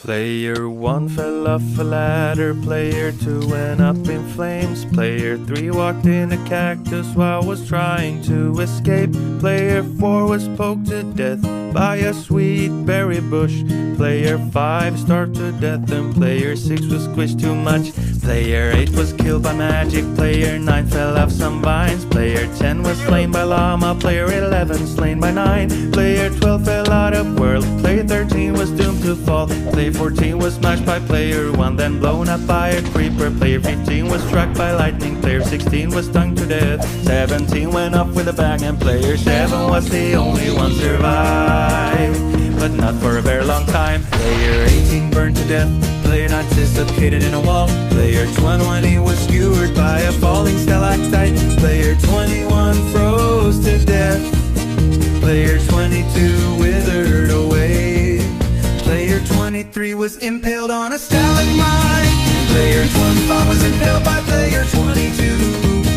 Player 1 fell off a ladder, Player 2 went up in flames, Player 3 walked in a cactus while was trying to escape, Player 4 was poked to death by a sweet berry bush, Player 5 starved to death and Player 6 was squished too much, Player 8 was killed by magic, Player 9 fell off some vines, Player 10 was slain by llama, Player 11 slain by 9, Player 12 fell out of world, Player 13 was doomed to fall, Player 14 was smashed by Player 1, then blown up by a creeper. Player 15 was struck by lightning. Player 16 was stung to death. 17 went off with a bang, and Player 7 was the only one survived, but not for a very long time. Player 18 burned to death. Player 9 dislocated in a wall. Player 20 was skewered by a falling stalactite. Player 21 froze to death. Player 22 withered away. Player 23 was impaled on a stalagmite. Player 25 was impaled by Player 22.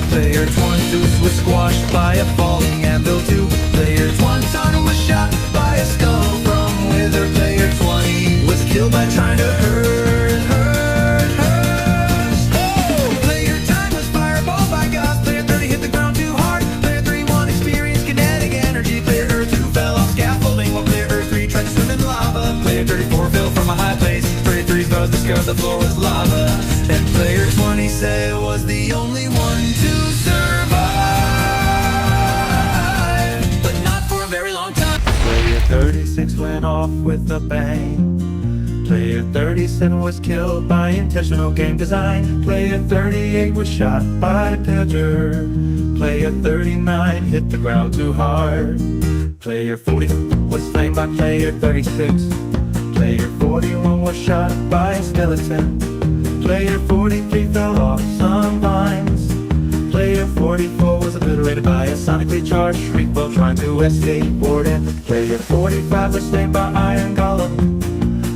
Player 22 was squashed by a falling anvil too. Player 21 was shot by a skull from wither. Player 20 was killed by trying to hurt. Oh! Player 10 was fireballed by Gauss. Player 30 hit the ground too hard. Player 31 experienced kinetic energy. Player 2 fell off scaffolding while Player 3 tried to swim in lava. Player 34 fell from a high place. Player 3's brother discovered the floor was lava. And Player 20 said was the only one to survive, but not for a very long time. Player 36 went off with a bang. Player 37 was killed by intentional game design. Player 38 was shot by Pedger. Player 39 hit the ground too hard. Player 40 was slain by Player 36. Player 41 was shot by a skeleton. Player 43 fell off some vines. Player 44 was obliterated by a sonically charged shriek while trying to escape Warden. Player 45 was slain by Iron Golem.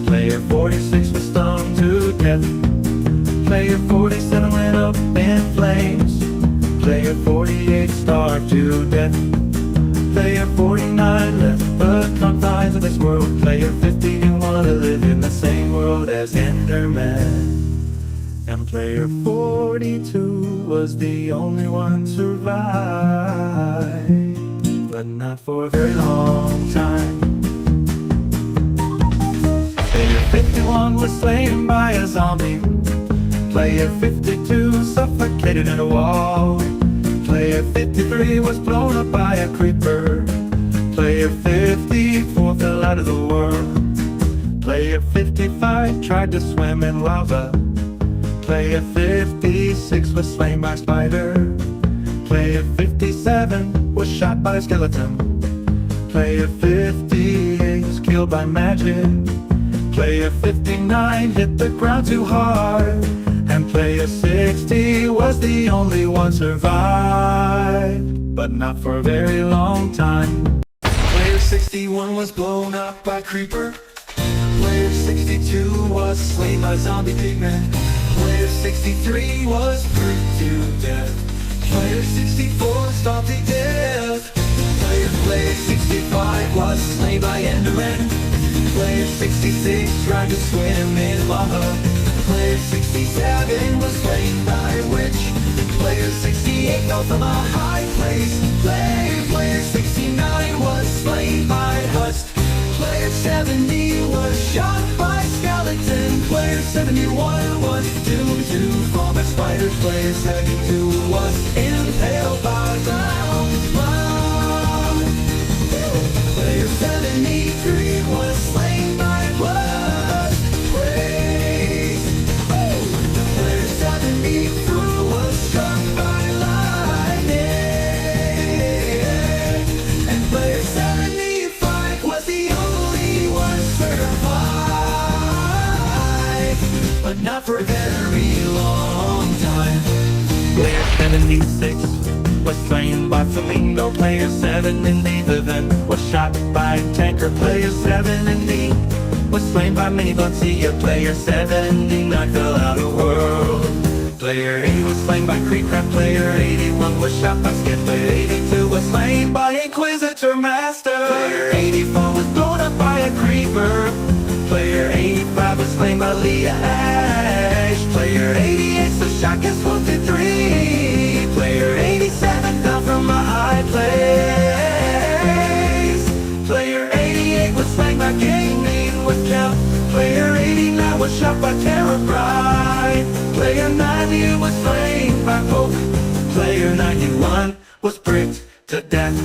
Player 46 was stung to death. Player 47 went up in flames. Player 48 starved to death. Player 49 left the confines of this world. Player 50 didn't want to live in the same world as Enderman. And Player 42 was the only one survived, but not for a very long time. Player 51 was slain by a zombie. Player 52 suffocated in a wall. Player 53 was blown up by a creeper. Player 54 fell out of the world. Player 55 tried to swim in lava. Player 56 was slain by a spider. Player 57 was shot by a skeleton. Player 58 was killed by magic. Player 59 hit the ground too hard. And Player 60 was the only one survived, but not for a very long time. Player 61 was blown up by creeper. Player 62 was slain by zombie pigmen. Player 63 was burned to death. Player 64 stopped to death. Player 65 was slain by Enderman. Player 66 tried to swim in lava. Player 67 was slain by a witch. Player 68 fell from a high place. Player 69 was slain by Hust. Player 70 was shot by skeleton. Player 71 was doomed to fall by spiders. Player 72 was impaled by ground. Player 73 was slain by blood. Player 74 was struck by lightning. And Player 75 was the only one survived, but not for a very long time. Player 76 was slain by Flamingo. Player 78 then was shot by a tanker. Player 70 was slain by Mini-Buncia. Player 79 fell out of world. Player 80 was slain by Creepcraft. Player 81 was shot by Skid. Player 82 was slain by Inquisitor Master. Player 84 was blown up by a creeper. Player 85 was was slain by Leah Ash. Player 88's the shot gets 1 through 3. Player 87 fell from a high place. Player 88 was slain by Gaming with Count. Player 89 was shot by Terror Bride. Player 90 was slain by Pope. Player 91 was bricked to death.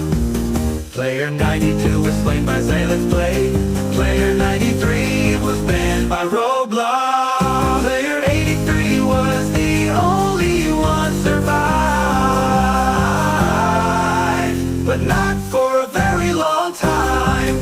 Player 92 was slain by Zayleth Blade. Player 93 was banned by Roblox. Player 83 was the only one survived, but not for a very long time.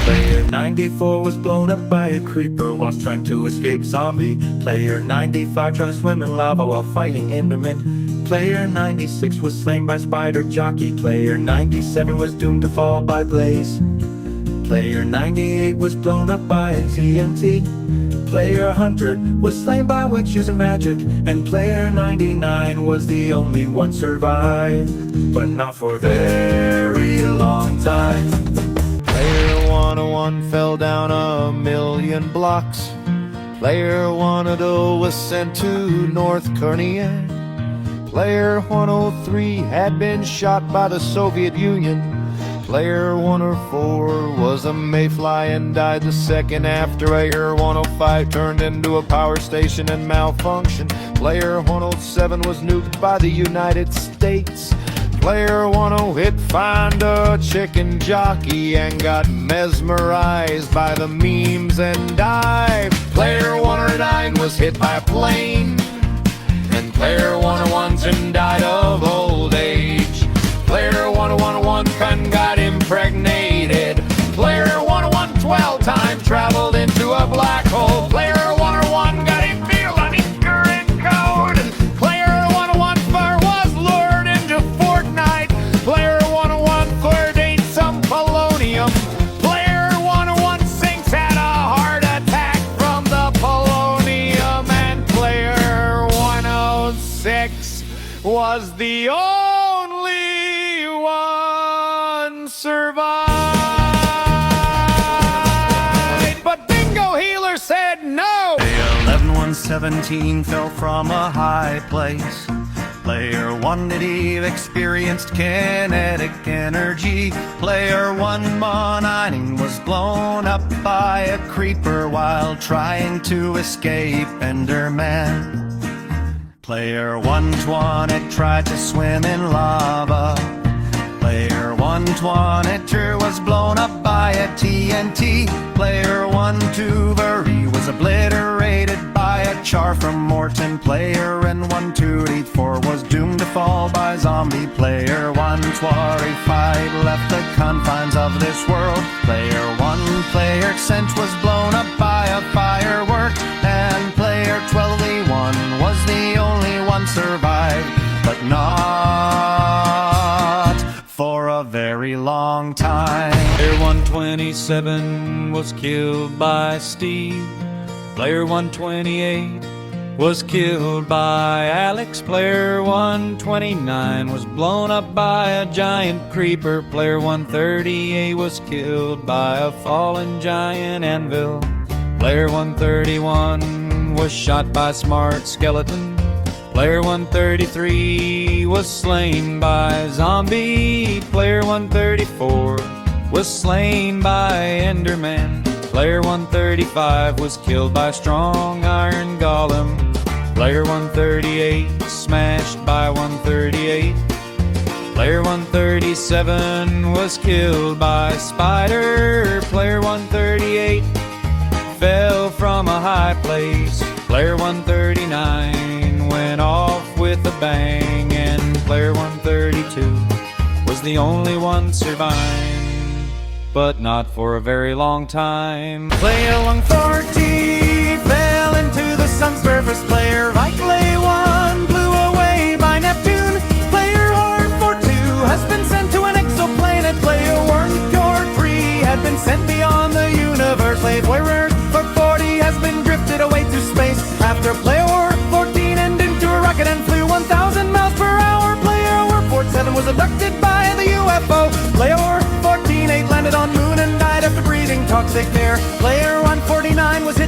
Player 94 was blown up by a creeper whilst trying to escape zombie. Player 95 tried to swim in lava while fighting Enderman. Player 96 was slain by Spider Jockey. Player 97 was doomed to fall by Blaze. Player 98 was blown up by a TNT. Player 100 was slain by Witch using magic. And Player 99 was the only one survived, but not for a very long time. Player 101 fell down 1,000,000 blocks. Player 102 was sent to North Korea. Player 103 had been shot by the Soviet Union. Player 104 was a mayfly and died the second after. Player 105 turned into a power station and malfunctioned. Player 107 was nuked by the United States. Player 108 found a chicken jockey and got mesmerized by the memes and died. Player 109 was hit by a plane. And Player 101 died of old age. Player 101 got impregnated. Player 101 12 time traveled into a black hole. Player 101 got a feel on his current code. Player 101 was lured into Fortnite. Player 101 ate some polonium. Player 101 sinks had a heart attack from the polonium. And Player 106 was the only one survived. But Bingo Healer said no. 11117 fell from a high place. Player 1 did Eve experienced kinetic energy. Player 119 was blown up by a creeper while trying to escape Enderman. Player 120 tried to swim in lava. Player 122 was blown up by a TNT. Player 123 was obliterated by a char from Morton. Player 124 was doomed to fall by zombie. Player 125 left the confines of this world. Player 1 player Sense was blown up by a firework. And Player 12E1 was the only one survived, but not for a very long time. Player 127 was killed by Steve. Player 128 was killed by Alex. Player 129 was blown up by a giant creeper. Player 138 was killed by a fallen giant anvil. Player 131 was shot by Smart Skeleton. Player 133 was slain by zombie. Player 134 was slain by Enderman. Player 135 was killed by Strong Iron Golem. Player 138 smashed by 138. Player 137 was killed by Spider. Player 138 fell from a high place. Player 139 went off with a bang, and Player 132 was the only one surviving, but not for a very long time. Player 140 fell into the sun's surface. Player Vitalay 1 blew away by Neptune. Player Hard 42 has been sent to an exoplanet. Player Wormcore 3 had been sent beyond the universe. Player 40 has been drifted away to space after Player 14 ended into a rocket and flew 1,000 miles per hour. Player 47 was abducted by the UFO. Player 14 landed on Moon and died after breathing toxic air. Player 149 was hit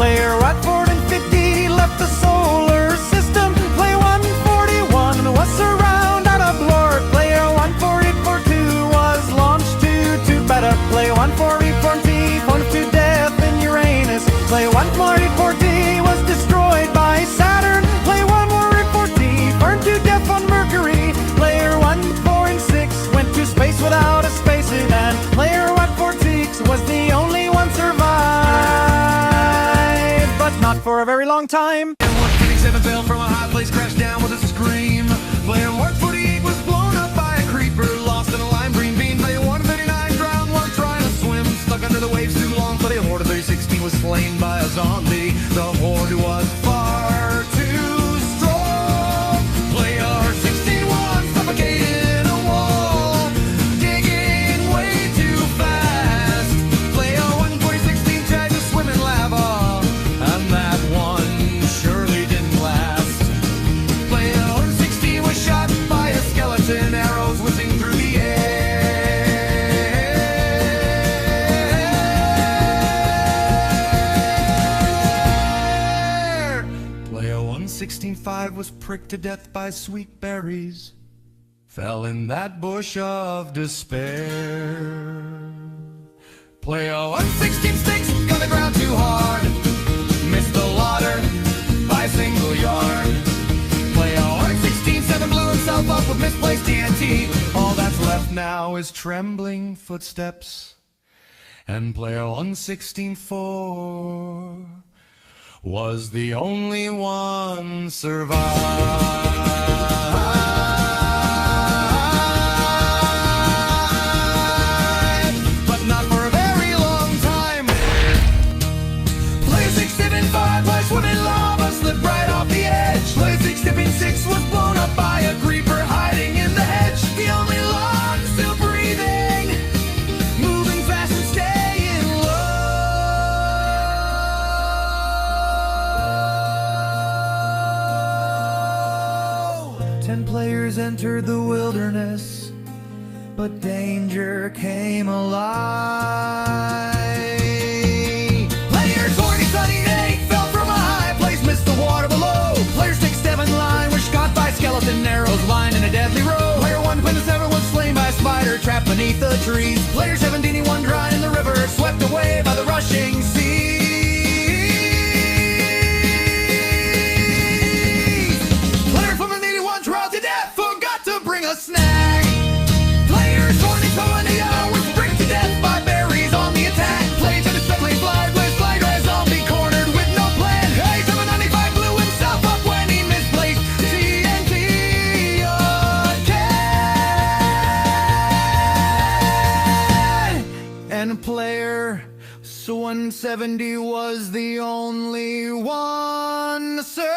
Player 140 left the solar system. Player 141 was surrounded out of Blort. Player 144 was launched to better. Player 144 phoned to death in Uranus. Player 144 was destroyed by Saturn. Player 144 burned to death on Mercury. Player 146 went to space without a spacesuit, and Player 146 was the only one survived, but not for a very long time. And 127 fell from a high place, crashed down with a scream. Player 148 was blown up by a creeper, lost in a lime green bean. Player 139 drowned while trying to swim, stuck under the waves too long. Player Horde 316 was slain by a zombie. The Horde was far too strong. Player 61 suffocated in a wall, digging way too fast. Player 116 tried to swim in lava, and that one surely didn't last. Player 116 was shot by a skeleton, arrows whizzing through the air. Player 116.5 was pricked to death by sweet berries, fell in that bush of despair. Player 116.6 got the ground too hard, missed the water by a single yard. Player 116.7 blew himself up with misplaced TNT. All that's left now is trembling footsteps. And Player 116.4 was the only one survived, but not for a very long time. Player 675 was swimming lava, slipped right off the edge. Player 676 was blown up by a creeper hiding in the hedge. The only lung still breathing, moving fast and staying low. 10 players entered the wilderness, but danger came alive. Player 2078 fell from a high place, missed the water below. Player 67 line was shot by skeleton arrows, lined in a deadly row. Player 127 was slain by a spider trapped beneath the trees. Player 71 drowned in the river, swept away by the rushing sea. Player 81 drowned to death, forgot to bring a snack. Player 2020 was pricked to death by berries on the attack. Player 27 flied, was flagged as zombie cornered with no plan. Hey, 795 blew himself up when he misplaced TNT again. And Player 170 was the only one survived,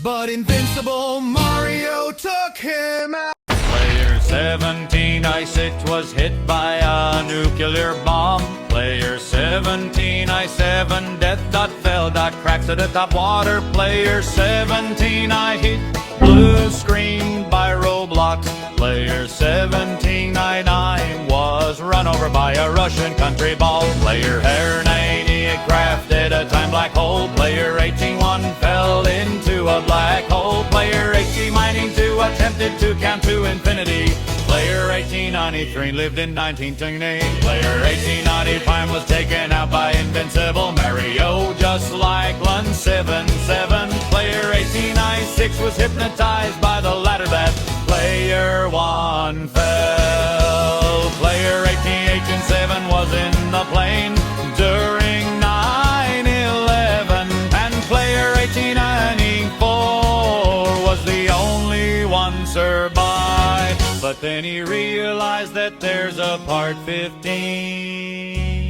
but Invincible Mario took him out. Player 17I6 was hit by a nuclear bomb. Player 17I7 death dot fell dot cracks at the top water. Player 17I hit blue screen by Roblox. Player 17I9 was run over by a Russian country ball. Player Hair 98 crafted a time black hole. Player 181 fell into a black hole. Player 1892 attempted to count to infinity. Player 1893 lived in 1920. Player 1895 was taken out by Invincible Mario, just like 177. Player 1896 was hypnotized by the ladder that Player 1 fell. Player 1887 was in the plane during 9/11, and Player 1894 was the only one survived. But then he realized that there's a part 15.